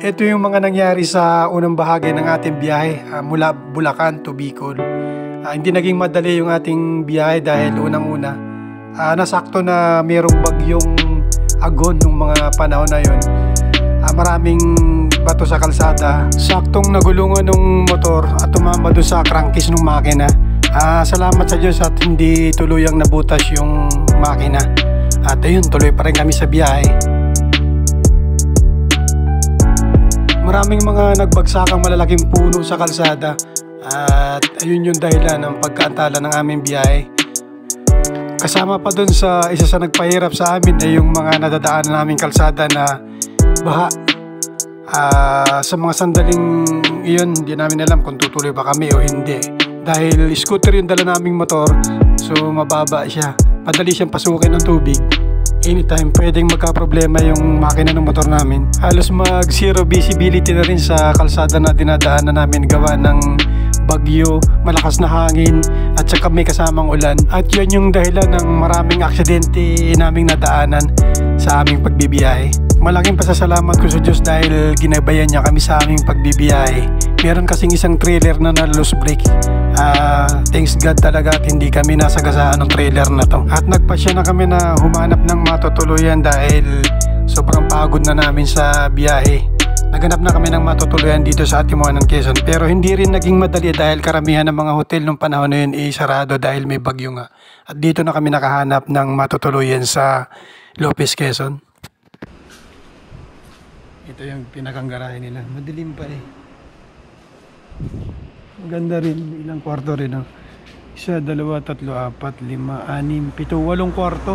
Ito yung mga nangyari sa unang bahagi ng ating biyahe mula Bulacan to Bicol. Hindi naging madali yung ating biyahe dahil unang-una nasakto na mayroong bagyong agon nung mga panahon na yun. Maraming bato sa kalsada, saktong nagulungan ng motor at tumama doon sa crankcase ng makina. Salamat sa Diyos at hindi tuluyang nabutas yung makina. At ayun, tuloy pa rin kami sa biyahe. Maraming mga nagbagsakang malalaking puno sa kalsada at ayun yung dahilan ng pagkaantala ng aming biyahe. Kasama pa dun sa isa sa nagpahirap sa amin ay yung mga nadadaanan naming kalsada na baha. Sa mga sandaling iyon, hindi namin alam kung tutuloy ba kami o hindi. Dahil scooter yung dala naming motor, so mababa siya. Madali siyang pasukin ng tubig. Anytime pwedeng magka-problema yung makina ng motor namin. Halos mag zero visibility na rin sa kalsada na dinadaanan namin gawa ng bagyo, malakas na hangin at saka may kasamang ulan. At yun yung dahilan ng maraming aksidente naming nadaanan sa aming pagbibiyahe. Malaking pasasalamat ko sa Diyos dahil ginabayan niya kami sa aming pagbibiyahe. Meron kasing isang trailer na na-loose brake. Thanks God talaga at hindi kami nasagasaan ng trailer na to. At nagpasya na kami na humanap ng matutuluyan dahil sobrang pagod na namin sa biyahe. Naganap na kami ng matutuluyan dito sa Atimuanan, Quezon. Pero hindi rin naging madali dahil karamihan ng mga hotel nung panahon na yun sarado dahil may bagyo nga. At dito na kami nakahanap ng matutuluyan sa Lopez, Quezon. Ito yung pinakang garahe nila. Madilim pa eh. Maganda rin. Ilang kwarto rin. Oh. 1, 2, 3, 4, 5, 6, 7, 8 kwarto.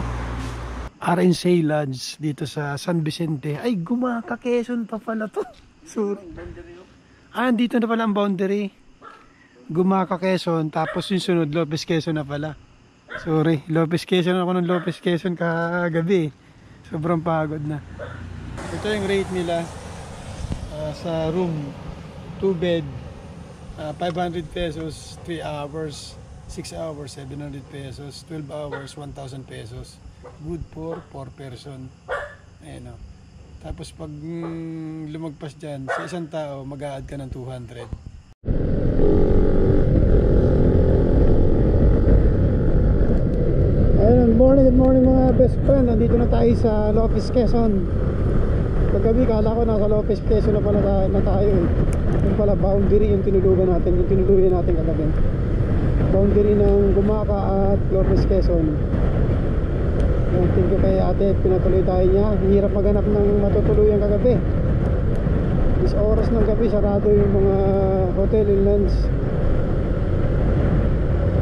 RNC Lodge dito sa San Vicente. Ay, Gumaca, Quezon pa pala to. Sorry. Dito na pala ang boundary. Gumaca, Quezon. Tapos yung sunod, Lopez, Quezon na pala. Sorry. Lopez, Quezon ako ng Lopez, Quezon kagabi. Sobrang pagod na. Ito yung rate nila sa room. 2 bed. 500 pesos, 3 hours. 6 hours, 700 pesos. 12 hours, 1,000 pesos. Good for 4 person. Ayan o. Tapos pag lumagpas dyan, sa isang tao, mag-a-add ka ng 200. Ayan, good morning mga best friend. Nandito na tayo sa Lopez, Quezon. Paggabi, kala ko nasa Lopez, Quezon na pala na tayo eh. Yung pala, boundary yung tinulugan natin. Yung tinuluyan natin kagabi. Boundary ng Gumaca at Lopez, Quezon. Thank you kay ate, pinatuloy tayo niya. Hirap maghanap ng matutuluyan kagabi. This oras ng gabi, sarado yung mga hotel and lands.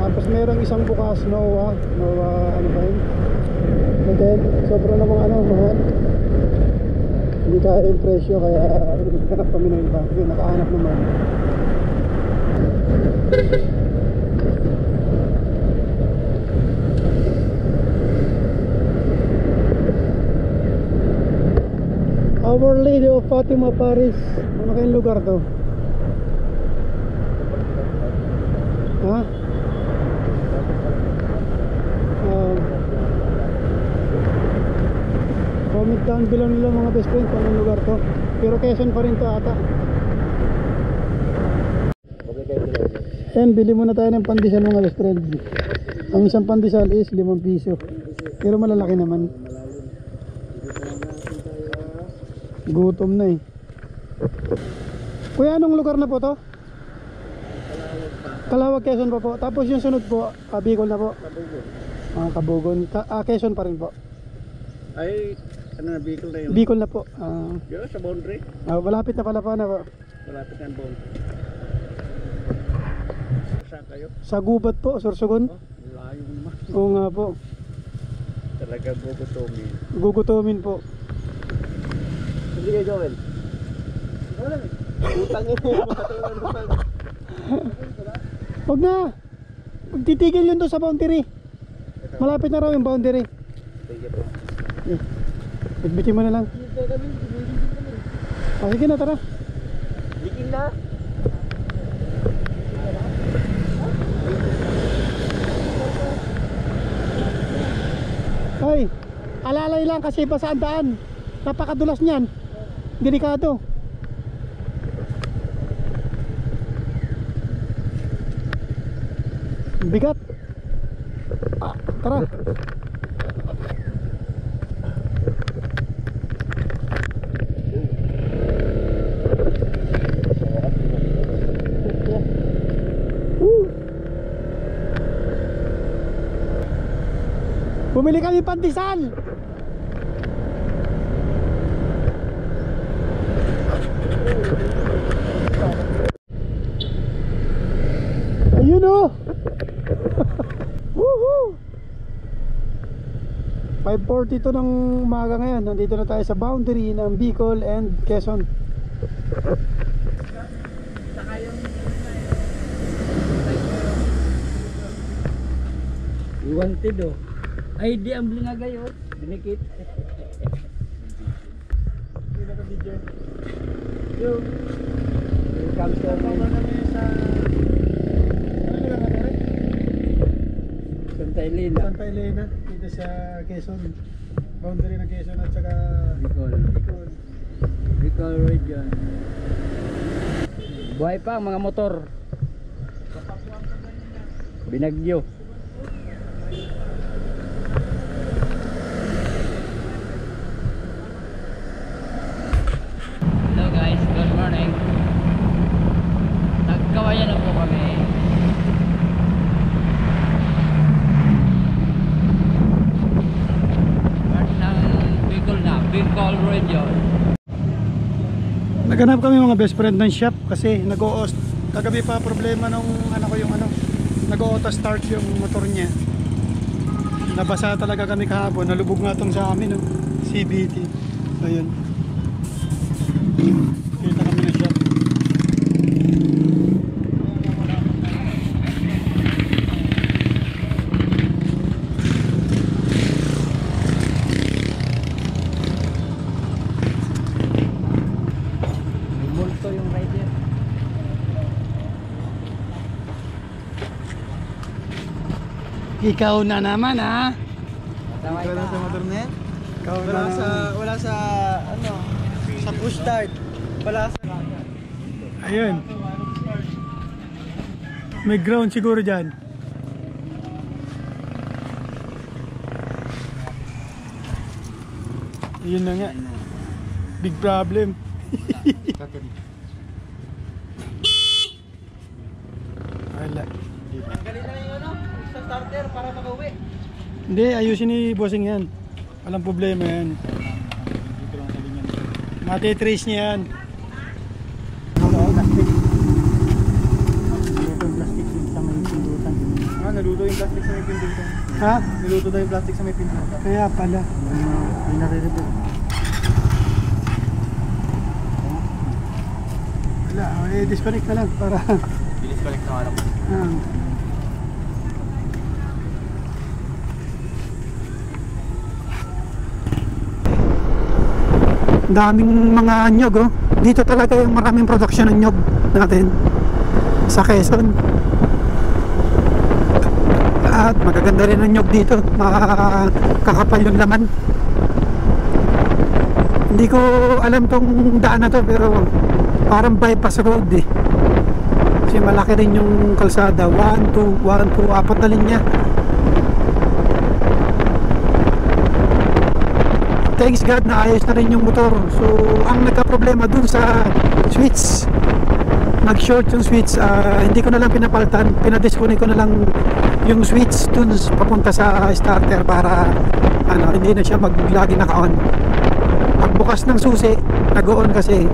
Tapos merong isang bukas, Noah ano ba yun? And then, sobrang namang mahal. Hindi kaya yung presyo, kaya naghanap kami ng iba. Kasi nakahanap naman. Our Lady of Fatima, Paris. Ano kayong lugar to? Ha? Comment down below nila mga best friend kung anong lugar to. Pero Quezon pa rin to ata. Ayan, bili muna tayo ng pandesal mga best friend. Ang isang pandesal is 5 piso. Pero malalaki naman. Gutom na eh. Kuya, anong lugar na po to? Calawag, Quezon pa po. Tapos yung sunod po, Bicol na po. Kabugon. Quezon pa rin po. Ay, ano na, Bicol na yun? Bicol na po. Yun, sa boundary? Malapit na pala na po. Malapit na ang boundary. Saan kayo? Sa Gubat po, Sorsogon. Layo naman. Oo nga po. Talaga gugutomin. Gugutomin po. Hindi kayo Joel? Wala eh. Utang yun. Huwag na. Magtitigil yun doon sa boundary. Malapit na raw yung boundary. Sige po. Bitbitin mo na lang. Sige na, tara. Bikin na. Ay, alalay lang kasi basa ang daan. Napakadulas niyan. Delikado. bigat. Tara. Bumili kami pandesal. Ayun oh. Woohoo! 5:42 ng umaga ngayon. Nandito na tayo sa boundary ng Bicol and Quezon. Wanted oh. Ay di ang binagay oh. Dinikit. Hindi na ka-video. Yung camper Tama namin sa... Ano nga natin? Santa Elena. Santa Elena. Dito sa Quezon. Boundary ng Quezon at saka Bicol. Bicol. Bicol region. Buhay pa ang mga motor. Binagyo. Hello guys, good morning. Nagkawayan na po kami. Part ng Bicol na, Bicol region. Naghanap kami mga best friend ng shop kasi nag-o-ost. Kagabi pa problema nung anak ko yung nag-o-auto start yung motor niya. Nabasa talaga kami kahapon. Nalubog nga tong sa amin, no? CBT. Ayun. Kita kami ng shop. Multo yung rider. Ikaw na naman, ha? Tama Wala sa motor na yan? Ikaw na naman. Wala sa ano, sa push start. Wala sa... Ayun. May ground siguro dyan. Ayun na nga. Big problem. Wala. Tanggalin na yung ano, sa starter para makauwi. Hindi, ayusin ni bossing yan. Walang problema yan. Matitrace niya yan. Naluto yung plastic sa may pindutan. Ha? Naluto daw yung plastic sa may pindutan. Kaya pala. Hindi nare-repair. Wala, disconnect na lang para... Bilis balik na alam. Daming mga nyog, oh. Dito talaga yung maraming production ng nyog natin sa Quezon. At magaganda rin ang nyog dito, makakapal yung laman. Hindi ko alam tong daan na to, pero parang bypass road eh. Kasi malaki rin yung kalsada. 1, 2, 4 na linya. Thanks God na ayos na rin yung motor. So ang nagka-problema dun sa switch, nag-short yung switch. Hindi ko na lang pinapaltan, pinadisconnect ko na lang yung switch dun papunta sa starter para hindi na siya lagi naka-on. Pagbukas ng susi, nag-on kasi.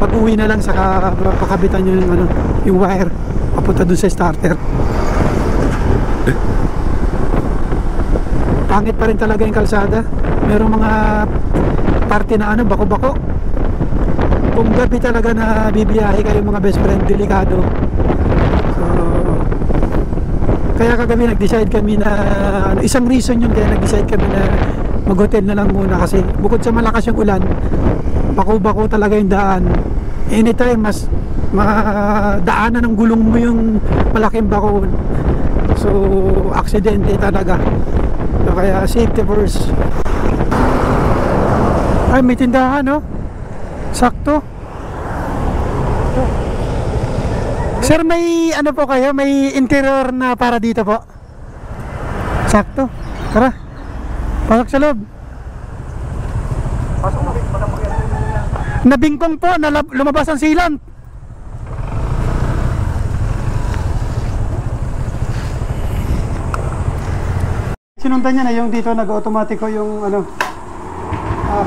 Pag uwi na lang saka pakabitan nyo yung wire papunta dun sa starter. Pangit pa rin talaga yung kalsada. Merong mga parte na bako-bako. Kung gabi talaga na bibiyahe kayo mga best friend, delikado. So kaya kagabi nag-decide kami na isang reason yun kaya nag-decide kami na mag-hotel na lang muna kasi bukod sa malakas yung ulan, bako-bako talaga yung daan. Anytime mas daanan ng gulong mo yung malaking bako. So aksidente talaga. So, kaya safety first. Ay, may tindahan, no? Sakto. Sir, may ano po kayo? May interior na para dito po? Sakto. Tara. Pasok sa loob. Nabingkong po, lumabas ang sealant. Sinundan niya na yung dito nag-automatic ko yung ano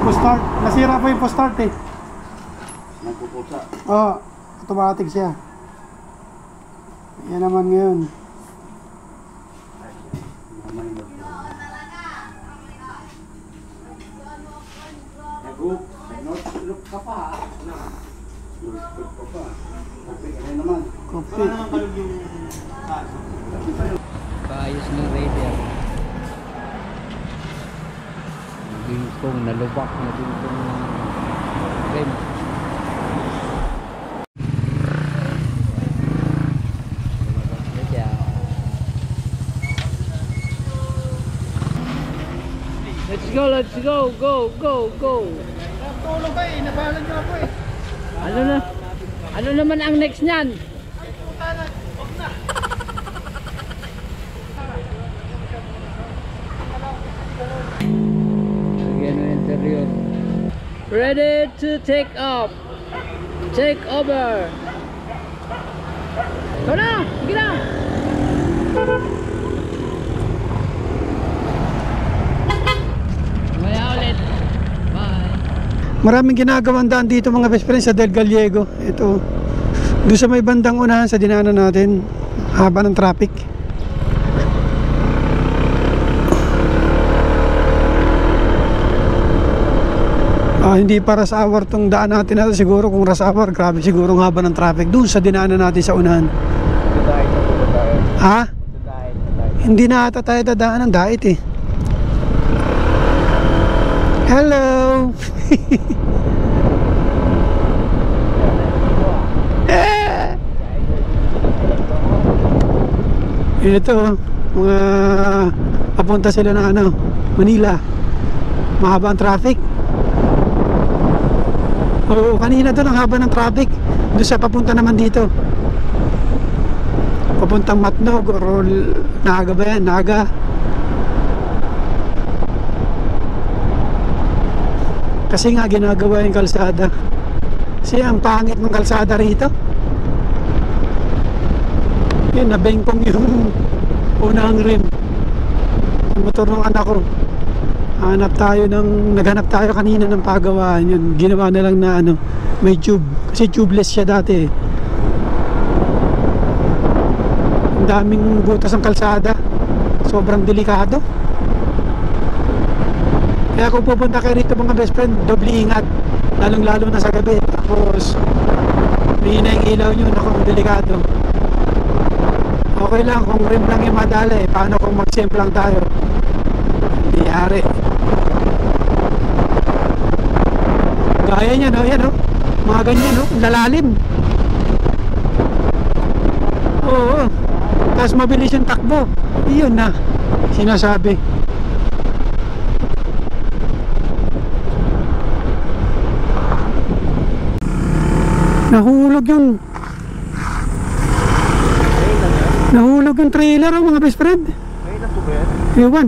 push start. Nasira po yung push start eh. Nagpupusa. Oo, automatic siya. Yan naman ngayon. Nag-look ka pa. Nag-look ka pa. Ano naman? Kopi. Ano naman kalog yung Paayos ng radar. Bingkong, nalubak na bingkong frame. Let's go, go. Tulog eh, nabalan niyo ako eh. Ano naman ang next niyan? Again, interior. Ready to take off. Take over. Go na, sige na. Maya ulit. Bye. Maraming ginagawang daan dito mga best friends sa Del Gallego. Ito. Doon sa may bandang unahan sa dinaanan natin. Haba ng traffic. Hindi pa rush hour tong daan natin na siguro. Kung rush hour, grabe siguro ang haba ng traffic doon sa dinaanan natin sa unahan. Ha? Hindi na ata tayo dadaan ng dait eh. Hello. Ito mga papunta sila ng ano, Manila. Mahaba ang traffic. Oo, kanina doon ang haba ng traffic. Doon sa papunta naman dito. Papuntang Matnog or Naga ba yan? Naga. Kasi nga ginagawa yung kalsada. Kasi ang pangit ng kalsada rito. Yun, nabengkong yung unang rim. Ang motor ng anak ko. Naghanap tayo kanina ng pagawaan. Yun, ginawa na lang na ano, may tube. Kasi tubeless siya dati. Ang daming butas ng kalsada. Sobrang delikado. Kaya kung pupunta kayo rito mga best friend, doble ingat. Lalong lalo na sa gabi. Tapos may na yung ilaw nyo. Naku, delikado. Okay lang kung rim lang yung madala eh. Paano kung mag-simp lang tayo? Hindi yari. Gaya niya no, yan no. Mga ganyan no, lalalim. Oo. Tapos mabilis yung takbo. Iyon na sinasabi. Nahulog yung trailer oh, mga best friend. Ngayon na po ba yan? Ewan.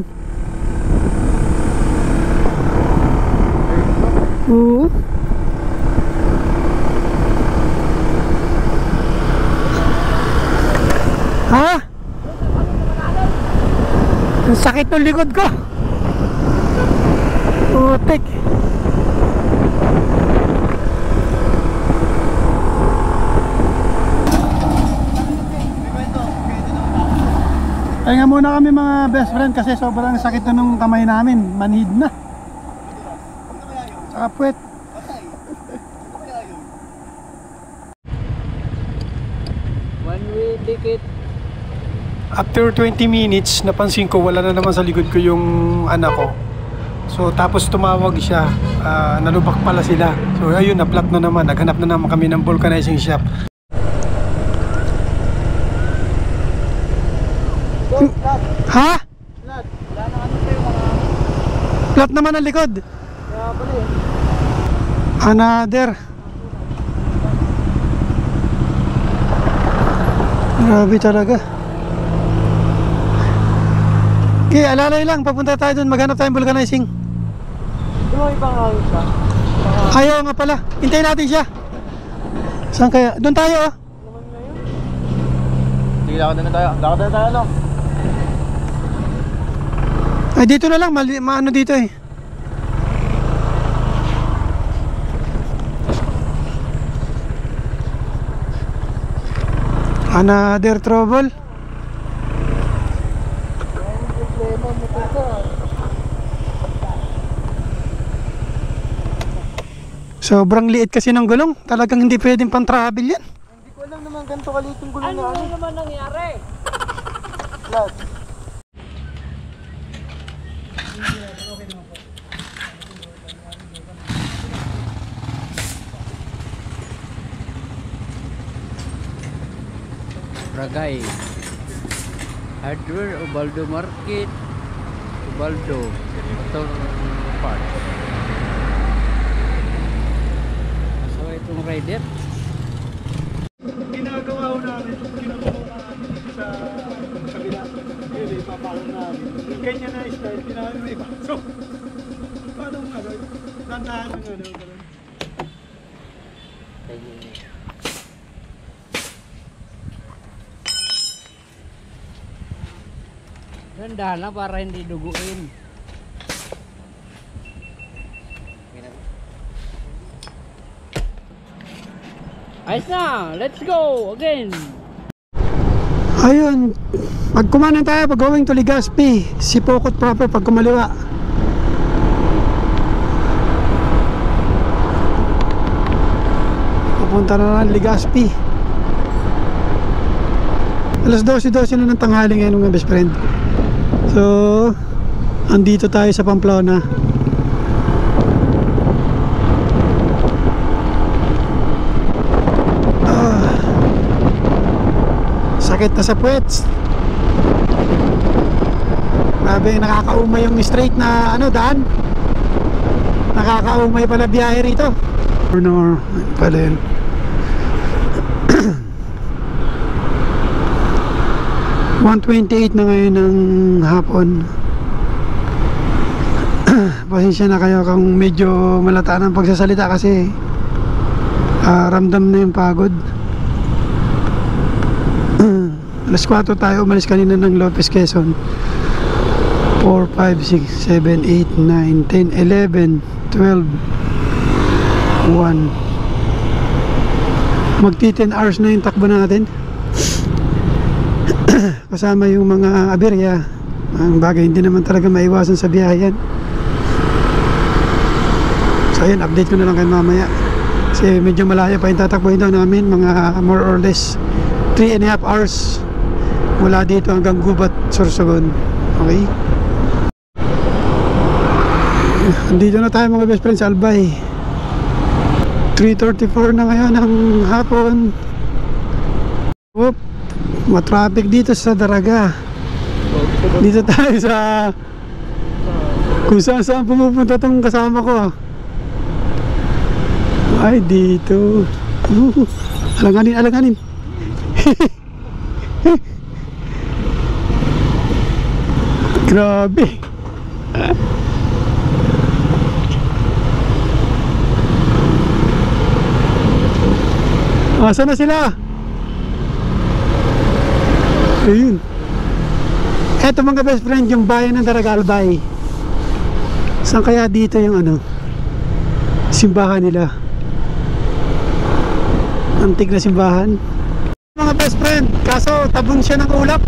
Oo. Ha? Ang sakit ng likod ko. Utik. Pahinga muna kami mga best friend kasi sobrang sakit na nung kamay namin. Manhid na. Saka puwet. One way ticket. After 20 minutes, napansin ko wala na naman sa likod ko yung anak ko. So tapos tumawag siya, nalubak pala sila. So ayun, na-flat na naman. Naghanap na naman kami ng vulcanizing shop. Ha? Flat naman ang likod. Another. Grabe talaga. Okay, alalay lang, papunta tayo dun, maghanap tayong vulcanizing. Di ba ibang hangin siya? Ayaw nga pala, hintayin natin siya. Saan kaya? Doon tayo oh. Sige, lakad na tayo. Lakad na tayo, no? Ay dito na lang, maano dito eh. Another trouble. Sobrang liit kasi ng gulong. Talagang hindi pwedeng pang travel yan. Hindi ko alam naman ganito kaliit yung gulong na Ano naman nangyari? Flat. Ragay. Hardware, Ubaldo Market, Ubaldo Motor Parts. Asawa itong rider. Ginagawa ko namin, ginagawa namin sa kabila. Yun eh, papakon namin. Ganyan na style, pinakon na iba. So, paano nga, dandahan ng ano, gano'n. Dandahan lang para hindi duguin. Ayos na! Let's go! Again! Ayun, pag kumanan tayo, pag going to Legazpi, si Pokot proper pag kumaliwa. Pupunta na ng Legazpi. Alas 12 na ng tanghali ngayon mga best friend. So, andito tayo sa Pamplona. Sakit na sa puwets. Grabe, nakakaumay yung straight na ano, daan. Nakakaumay pala biyahe rito. Or pala yun. $128 na ngayon ng hapon. Pasensya na kayo kung medyo malata ng pagsasalita kasi ramdam na yung pagod. Alas 4 tayo umalis kanina ng Lopez, Quezon. 4, 5, 6, 7, 8, 9, 10, 11, 12, 1. Magti 10 hours na yung takbo natin. Kasama yung mga aberya. Ang bagay hindi naman talaga maiwasan sa biyahe yan. So ayun, update ko na lang kayo mamaya. Kasi medyo malayo pa yung tatakbuhin daw namin. Mga more or less 3.5 hours mula dito hanggang Gubat, Sorsogon. Okay, andito na tayo mga best friends sa Albay. 3:34 na ngayon ng hapon. Oop, matraffic dito sa Daraga. Dito tayo sa kung saan pumupunta tong kasama ko. Ay dito alanganin grabe. Asan na sila? Ayun. Eto mga best friend, yung bayan ng Daraga, Albay. Saan kaya dito yung ano, simbahan nila? Antik na simbahan. Mga best friend, kaso tabon siya ng ulap.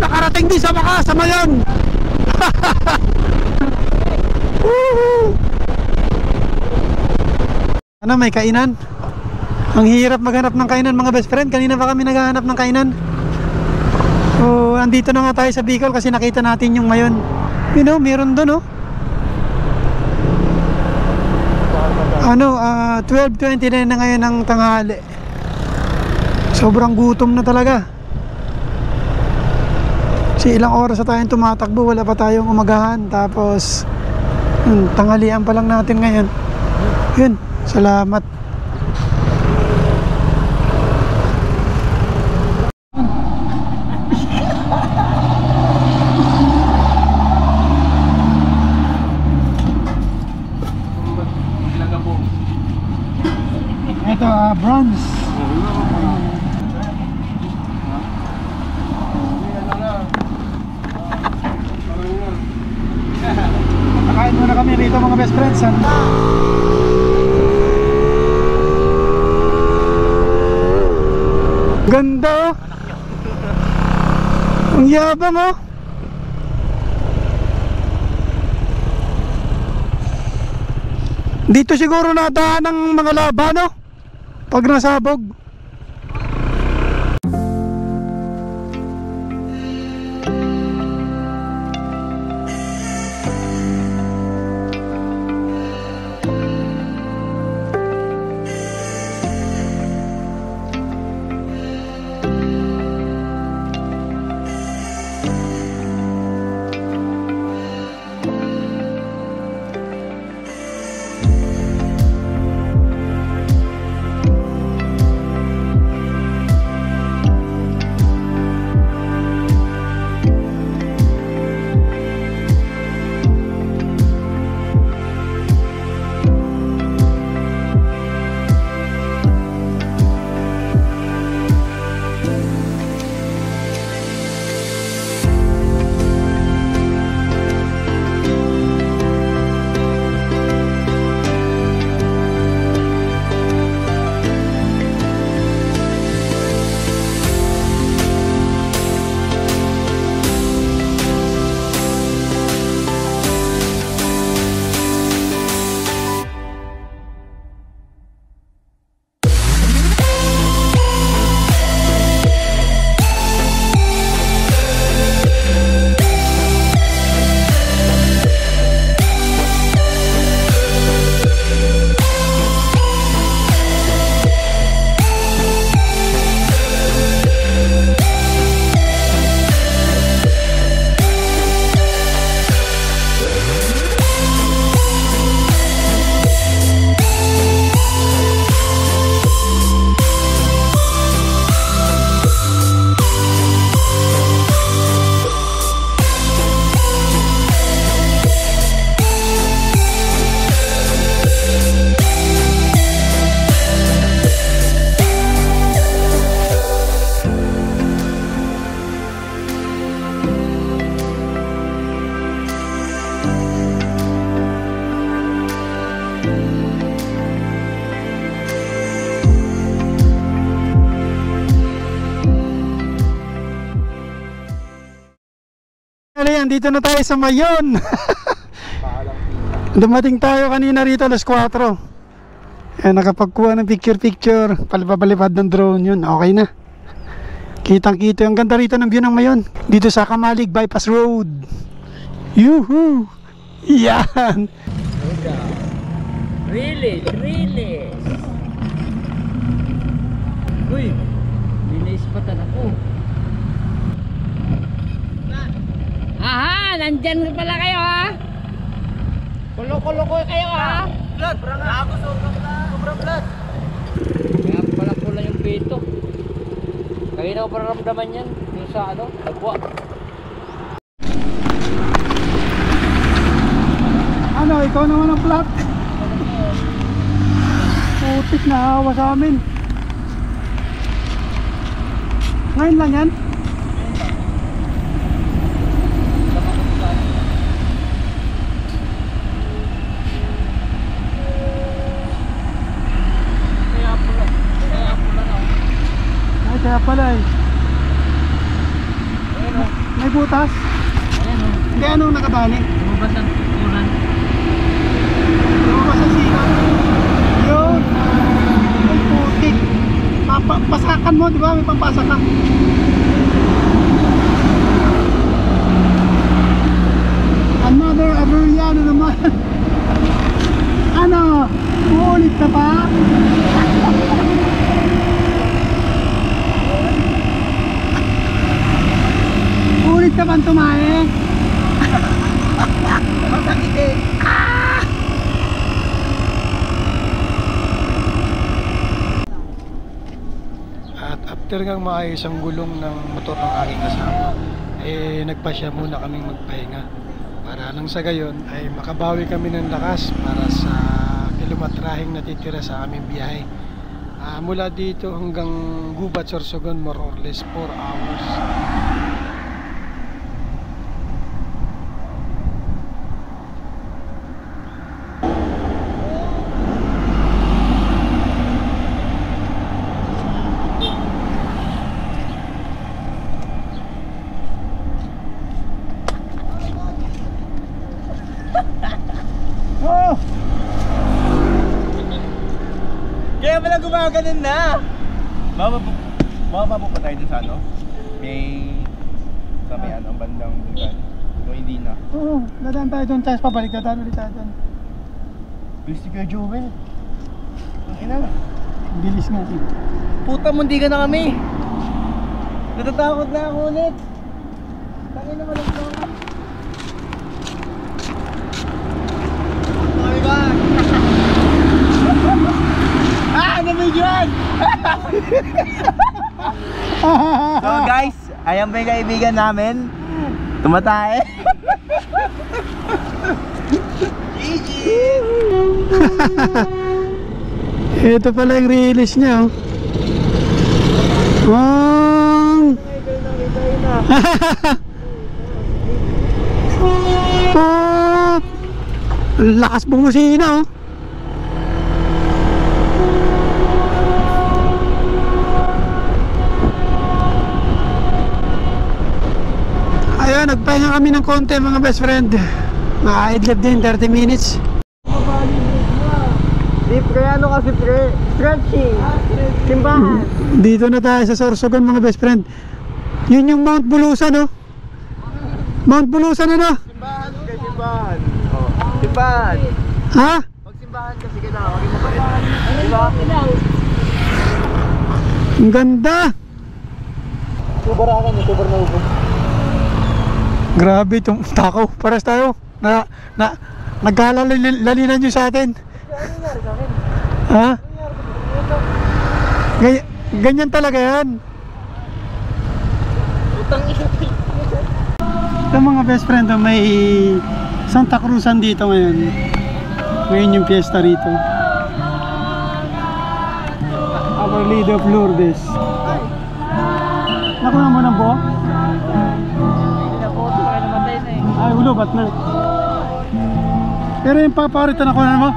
Nakarating din sa baka sa Mayon. Ano, may kainan? Ang hirap maghanap ng kainan mga best friend. Kanina pa kami naghahanap ng kainan. So, andito na nga tayo sa Bicol kasi nakita natin yung Mayon. You know, meron doon oh. Ano, 12:29 na ngayon ng tanghali. Sobrang gutom na talaga. Kasi ilang oras na tayong tumatakbo, wala pa tayong umagahan. Tapos tanghalian pa lang natin ngayon. Yun, salamat. bronze. Nakain muna kami rito mga best friends. Ganda oh. Ang yabang oh. Dito siguro nadaan ng mga laban no? Pag nasabog. Ayan, dito na tayo sa Mayon. Dumating tayo kanina rito alas 4. Ayan, nakapagkuha ng picture. Palipad ng drone yun. Okay na. Kitang kita. Ang ganda rito ng view ng Mayon. Dito sa Kamalig Bypass Road. Yuhu! Yan! Really? Uy, binaispatan ako. Aha, nandyan pala kayo ha. Kulo-kulo kayo ha. Blood, ako sobrang blood. Kaya pala pula yung pito. Kaya na ko para ramdaman yan. Yung sa ano, agwa. Ano, ikaw naman ang flat. Putik na hawa sa amin. Ngayon lang yan. Kaya pala eh. May butas. Hindi, anong nakabali? Lumabas ang tukuran. Lumabas ang sila. Yun. Ay putik. Pasakan mo, di ba? May pampasa ka. Another Averiano naman. Ano? Uulit na pa? Ulit ka bang tumae? Masakit eh. At after ngang maayos ang gulong ng motor ng aking kasama, nagpasya muna kaming magpahinga para nang sa gayon ay makabawi kami ng lakas para sa kilometraheng natitira sa aming biyahe. Mula dito hanggang Gubat, Sorsogon, more or less 4 hours. Oh! Kaya pala gumaganon na. Mababa pa tayo dun sa ano? Sa may ano, ang bandang bukan. O hindi na. Oo, dadaan tayo doon, tapos pabalik, dadaan ulit tayo doon. Bilis ni Kuya Joel. Ang ina. Bilis nga eh. Puta, mundigan na kami. Natatakot na ako ulit. Tangin na walang lang. Oh my God! Namigyan! So guys, ayan ba yung kaibigan namin? Tumatae. GG! Ito pala yung release niya, oh. Wow! Oh! Lakas bumusina, oh. Ayun, nagpahinga kami ng konti mga best friend. Naka-idlip din 30 minutes. Pre, ano kasi pre? Stretching. Simbahan. Dito na tayo sa Sorsogon mga best friend. Yun yung Mount Bulusan, no? Mount Bulusan, ano? Simbahan kay simbahan. Oh, simbahan. Ha? Pag simbahan kasi kailangan maging mabait. Diba? Ang ganda! Tubarakan yung tubar na ubo. Grabe itong takaw. Paras tayo. Nagkalalalinan nyo sa atin. Ha? Ganyan talaga yan. Utang isa. Ito mga best friend, oh, may Santa Cruzan dito ngayon. Ngayon yung fiesta rito. Our Lady of Lourdes. Nakuha mo ng buo? Ay, ulo, ba't na? Pero yung paparito na kuha mo?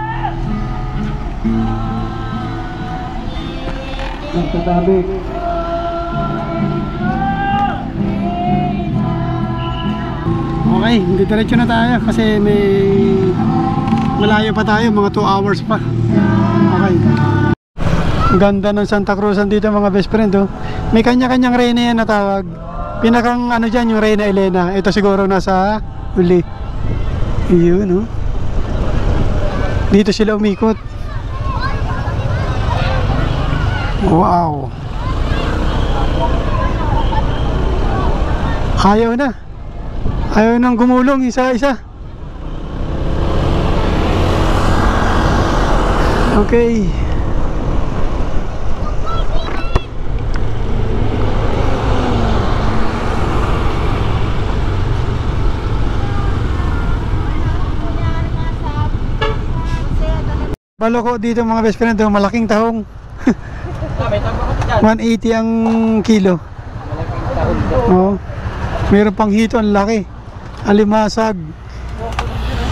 Nagtatabi. Okay, hindi diretso na tayo kasi may malayo pa tayo, mga 2 hours pa. Okay. Ang ganda ng Santa Cruzan dito mga best friend, oh. May kanya-kanyang reyna yan na tawag. Pinakang ano dyan yung Reyna Elena. Ito siguro nasa uli. Iyon, no? Dito sila umikot. Wow. Ayaw na. Ayaw nang gumulong isa-isa. Okay. Baloko dito mga best friend, malaking tahong. 180 ang kilo. Oo. Meron pang hito, ang laki. Alimasag.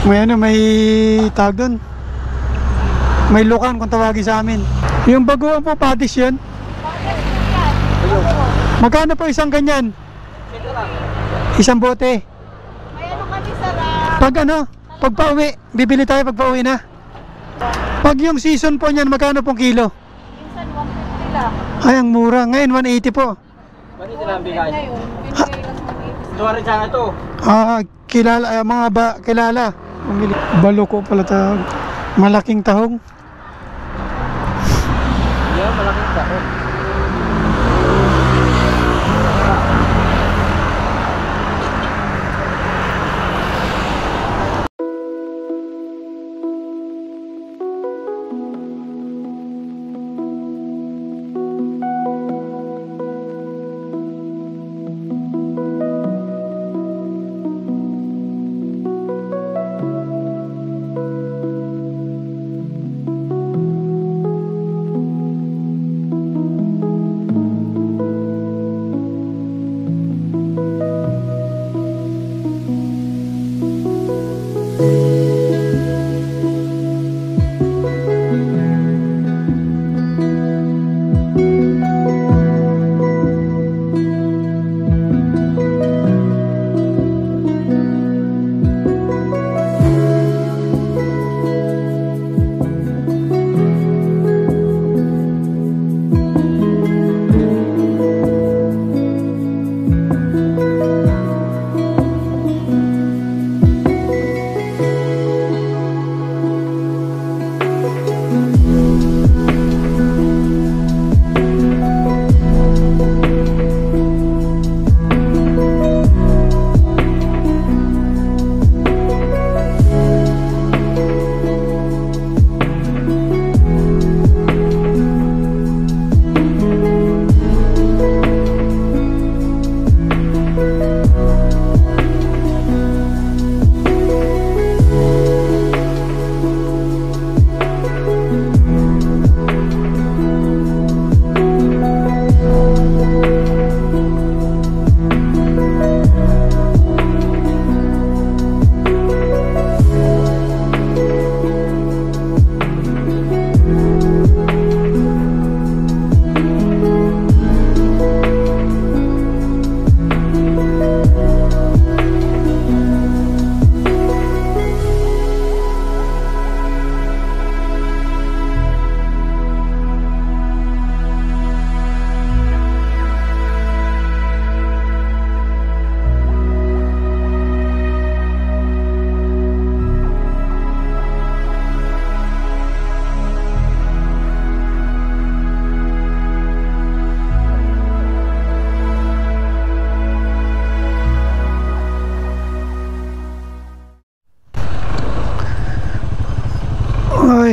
May ano, may tawag doon. May lukan kung tawagin sa amin. Yung bagoong po, patis yun. Magkano po isang ganyan? Isang bote. May ano kami sarap. Pag ano, pag pauwi, bibili tayo pag pauwi na. Pag yung season po niyan, magkano pong kilo? Minsan 150 lang. Ay, ang mura. Ngayon, 180 po. Mani sila ang bigay. Ngayon, binigay lang sa 180. Tuwa rin sana ito. Kilala, mga kilala. Baloko pala tawag. Malaking tahong. Yeah, malaking tahon.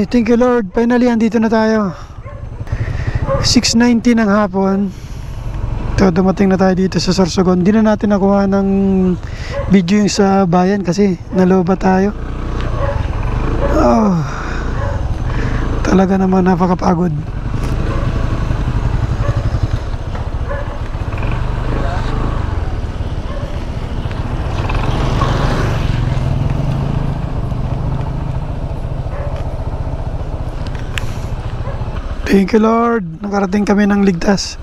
Ay, thank you Lord. Finally, andito na tayo. 6:19 ng hapon. Ito, dumating na tayo dito sa Sorsogon. Hindi na natin nakuha ng video yung sa bayan kasi naloba tayo. Oh, talaga naman napakapagod. Thank you Lord, nakarating kami ng ligtas.